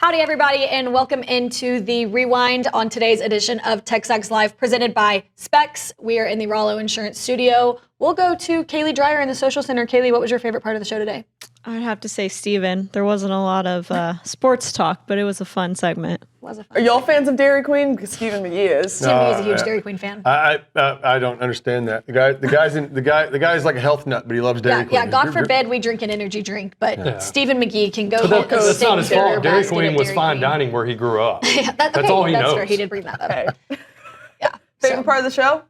Howdy, everybody, and welcome into the Rewind on today's edition of TexAgs Live, presented by Specs. We are in the Rollo Insurance Studio. We'll go to Callie Dreyer in the Social Center. Callie, what was your favorite part of the show today? I'd have to say Stephen. There wasn't a lot of sports talk, but it was a fun segment. Are y'all fans of Dairy Queen? Because Stephen McGee is. Stephen McGee is a huge Dairy Queen fan. I don't understand that. The guy's like a health nut, but he loves Dairy Queen. Yeah, God forbid we drink an energy drink, but Stephen McGee can go hit that's not his fault. Dairy Queen was fine dining where he grew up. That's all he knows. That's fair. He did bring that up. Okay. Yeah. Favorite part of the show?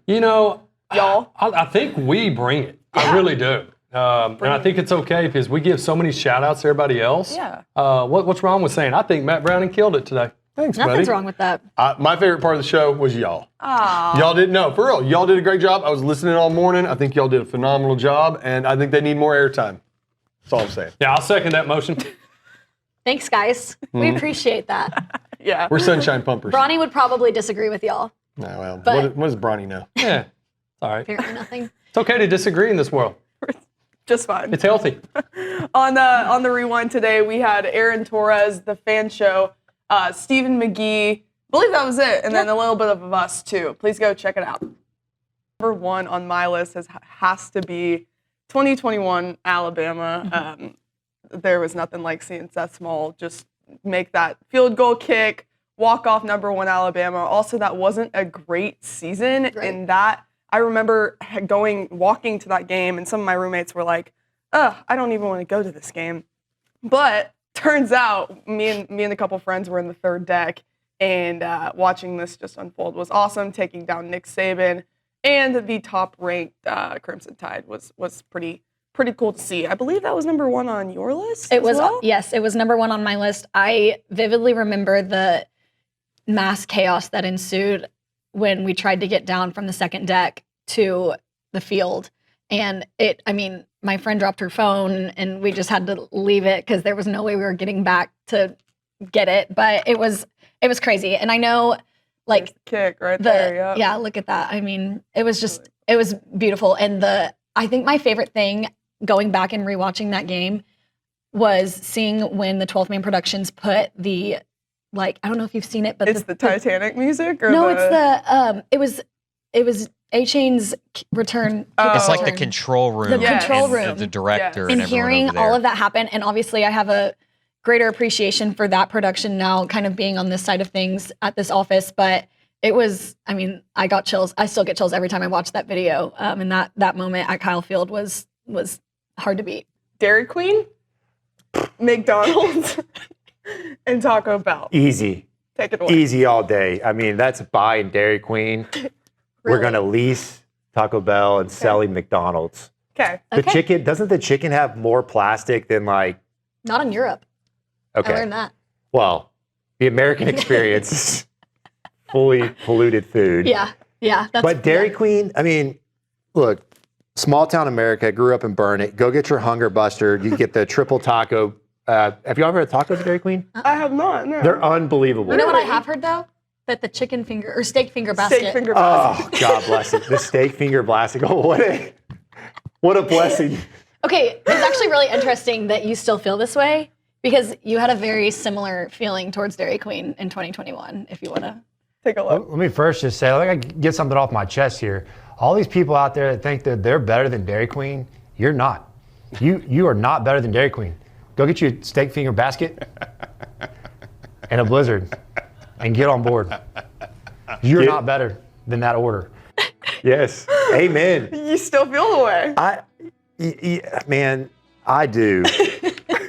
You know, y'all? I think we bring it. I really do. And I think it's okay because we give so many shout outs to everybody else. Yeah. What's wrong with saying, I think Matt Browning killed it today? Thanks, buddy. Nothing's wrong with that. My favorite part of the show was y'all. Aww. Y'all didn't know. For real, y'all did a great job. I was listening all morning. I think y'all did a phenomenal job, and I think they need more airtime. That's all I'm saying. Yeah, I'll second that motion. Thanks, guys. We appreciate that. Yeah. We're sunshine pumpers. Bronny would probably disagree with y'all. No, well, But- what does Bronny know? Yeah, all right. Apparently nothing. It's okay to disagree in this work. Just fine. It's healthy. On the Rewind today, we had Aaron Torres, the fan show, Stephen McGee. I believe that was it. And then a little bit of us, too. Please go check it out. Number one on my list has to be 2021 Alabama. There was nothing like seeing Seth Small just make that field goal kick, walk off number one Alabama. Also, that wasn't a great season. And that, I remember walking to that game, and some of my roommates were like, I don't even want to go to this game. But turns out, me and a couple friends were in the third deck, and watching this just unfold was awesome. Taking down Nick Saban and the top-ranked Crimson Tide was pretty cool to see. I believe that was number one on your list. It was, well? yes, it was number one on my list. I vividly remember the mass chaos that ensued when we tried to get down from the second deck to the field. And my friend dropped her phone and we just had to leave it because there was no way we were getting back to get it. But it was crazy. And I know, like, There's the kick right there. Yep. Yeah, look at that. I mean, it was beautiful. And I think my favorite thing going back and rewatching that game was seeing when the 12th Man Productions put the, like, I don't know if you've seen it, but it's the Titanic music, or no, it's it was A-Chain's return. It's like the control room. The control room. Of the director and and hearing everyone over there. all of that happen. And obviously I have a greater appreciation for that production now, kind of being on this side of things at this office. But it was, I got chills. I still get chills every time I watch that video. And that moment at Kyle Field was hard to beat. Dairy Queen, McDonald's, and Taco Bell. Easy. Take it away. Easy all day. That's buying Dairy Queen. We're going to lease Taco Bell and selling McDonald's. Okay. The chicken, doesn't the chicken have more plastic than like... Not in Europe. Okay. I learned that. Well, the American experience is fully polluted food. Yeah. But Dairy Queen, look, small town America, grew up in Burnet. Go get your Hunger Buster. You get the triple taco. Have you ever had tacos at Dairy Queen? I have not, no. They're unbelievable. You know what I have heard, though? That the chicken finger or steak finger basket. Steak finger basket. Oh, God bless it. The steak finger basket. Oh, what a blessing. Okay, it's actually really interesting that you still feel this way because you had a very similar feeling towards Dairy Queen in 2021, if you want to. Take a look. Let me first just say, let me get something off my chest here. All these people out there that think that they're better than Dairy Queen, you're not. You are not better than Dairy Queen. Go get you a steak finger basket and a Blizzard and get on board. You're not better than that order. Yes. Amen. You still feel the way. Man, I do.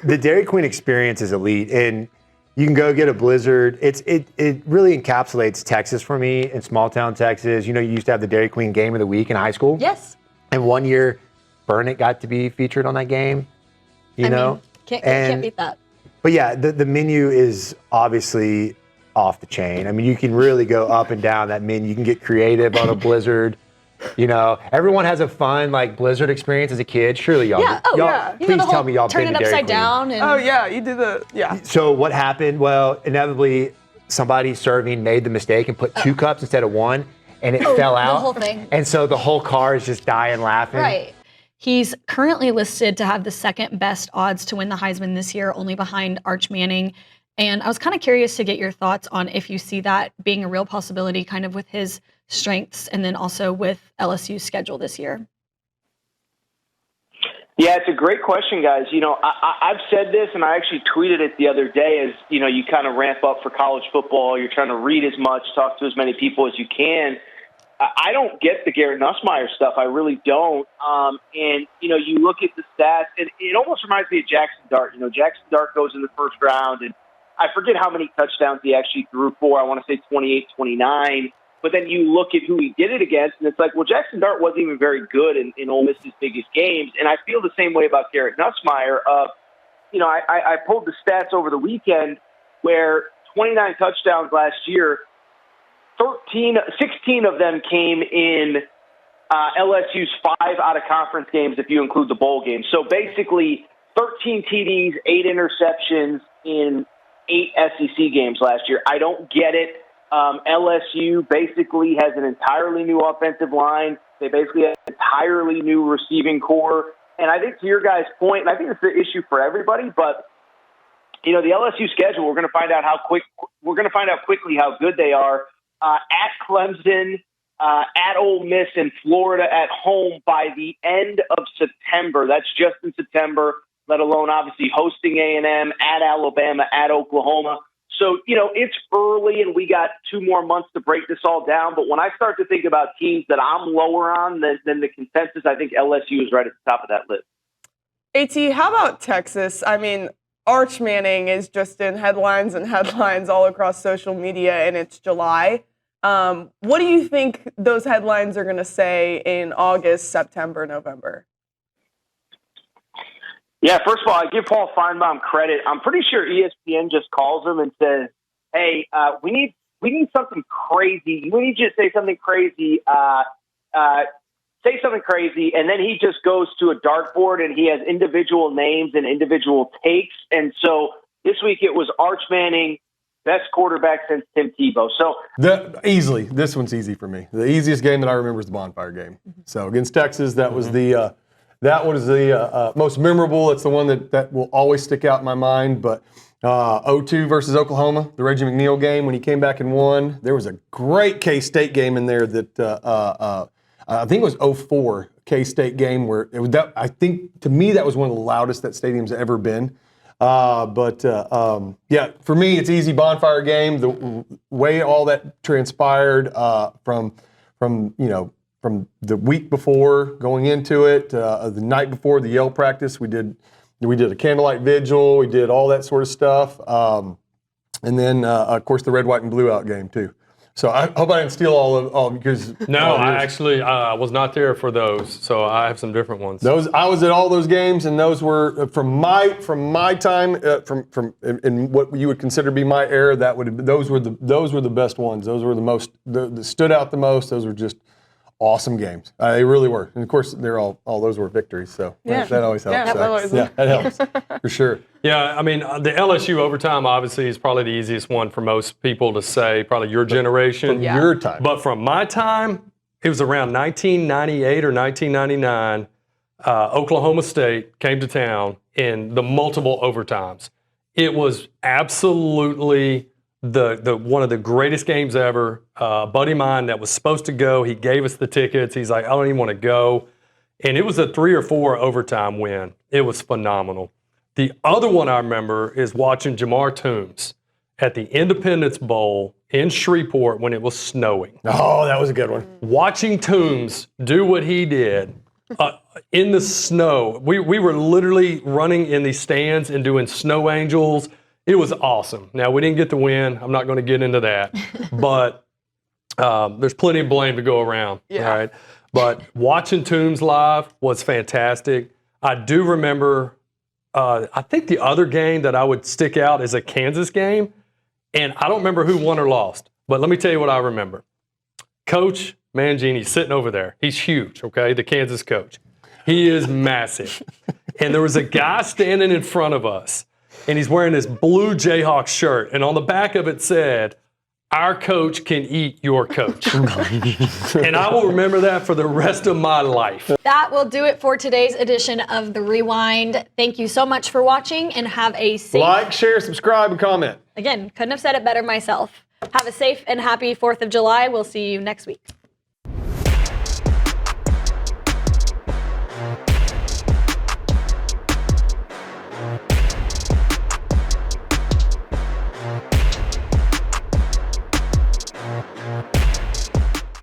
The Dairy Queen experience is elite, and you can go get a Blizzard. It really encapsulates Texas for me in small town Texas. You used to have the Dairy Queen Game of the Week in high school. Yes. And one year, Burnet got to be featured on that game. Can't beat that. But yeah, the menu is obviously off the chain. You can really go up and down that menu. You can get creative on a Blizzard. Everyone has a fun Blizzard experience as a kid. Surely y'all. Yeah. do. Oh, yeah. Please tell me y'all turn been it to Dairy upside Queen. down. And Oh yeah, you did the So what happened? Well, inevitably somebody serving made the mistake and put 2 cups instead of 1, and it fell out. The whole thing. And so the whole car is just dying laughing. Right. He's currently listed to have the second best odds to win the Heisman this year, only behind Arch Manning And I was kind of curious to get your thoughts on if you see that being a real possibility kind of with his strengths and then also with LSU's schedule this year. Yeah, it's a great question, guys. I've said this, and I actually tweeted it the other day as, you kind of ramp up for college football. You're trying to read as much, talk to as many people as you can. I don't get the Garrett Nussmeier stuff. I really don't. And, you look at the stats, and it almost reminds me of Jackson Dart. Jackson Dart goes in the first round, and I forget how many touchdowns he actually threw for. I want to say 28, 29. But then you look at who he did it against, and it's like, well, Jackson Dart wasn't even very good in Ole Miss's biggest games. And I feel the same way about Garrett Nussmeier. I pulled the stats over the weekend where 29 touchdowns last year, 16 of them came in LSU's 5 out-of-conference games if you include the bowl games. So basically 13 TDs, 8 interceptions in 8 SEC games last year. I don't get it. LSU basically has an entirely new offensive line. They basically have an entirely new receiving core. And I think to your guys' point, and I think it's the issue for everybody, but the LSU schedule, we're going to find out quickly how good they are. At Clemson, at Ole Miss, and Florida at home by the end of September. That's just in September, let alone obviously hosting A&M, at Alabama, at Oklahoma. So, it's early and we got 2 more months to break this all down. But when I start to think about teams that I'm lower on than the consensus, I think LSU is right at the top of that list. AT, how about Texas? I mean, Arch Manning is just in headlines and headlines all across social media, and it's July. What do you think those headlines are going to say in August, September, November? Yeah, first of all, I give Paul Feinbaum credit. I'm pretty sure ESPN just calls him and says, hey, we need something crazy. We need you to say something crazy. Say something crazy. And then he just goes to a dartboard and he has individual names and individual takes. And so this week it was Arch Manning, best quarterback since Tim Tebow. So Easily, this one's easy for me. The easiest game that I remember is the bonfire game. So against Texas, that was the most memorable. It's the one that will always stick out in my mind. But 0-2 versus Oklahoma, the Reggie McNeil game when he came back and won. There was a great K-State game in there that I think it was 0-4 K-State game where it was that. I think to me that was one of the loudest that stadium's ever been. Yeah, for me it's easy. Bonfire game. The way all that transpired from the week before going into it, the night before the Yale practice, we did a candlelight vigil, we did all that sort of stuff, and then of course the red, white, and blue out game too. So I hope I didn't steal all because no, I actually was not there for those, so I have some different ones. I was at all those games, and those were from my time, from in what you would consider to be my era. Those were the best ones. Those were the most that stood out the most. Those were just awesome games. They really were. And of course, all those were victories. So that always helps. Yeah, that helps for sure. Yeah, I mean, the LSU overtime obviously is probably the easiest one for most people to say, probably your generation. From your time. But from my time, it was around 1998 or 1999. Oklahoma State came to town in the multiple overtimes. It was absolutely the one of the greatest games ever. A buddy of mine that was supposed to go, he gave us the tickets. He's like, I don't even want to go. And it was a 3 or 4 overtime win. It was phenomenal. The other one I remember is watching Jamar Toombs at the Independence Bowl in Shreveport when it was snowing. Oh, that was a good one. Watching Toombs do what he did in the snow. We were literally running in these stands and doing snow angels. It was awesome. Now, we didn't get the win. I'm not going to get into that. But there's plenty of blame to go around. Yeah. All right? But watching Toombs live was fantastic. I do remember, I think the other game that I would stick out is a Kansas game. And I don't remember who won or lost. But let me tell you what I remember. Coach Mangini sitting over there. He's huge, okay? The Kansas coach. He is massive. And there was a guy standing in front of us. And he's wearing this blue Jayhawk shirt. And on the back of it said, our coach can eat your coach. And I will remember that for the rest of my life. That will do it for today's edition of The Rewind. Thank you so much for watching and have a safe... Like, share, subscribe, and comment. Again, couldn't have said it better myself. Have a safe and happy 4th of July. We'll see you next week.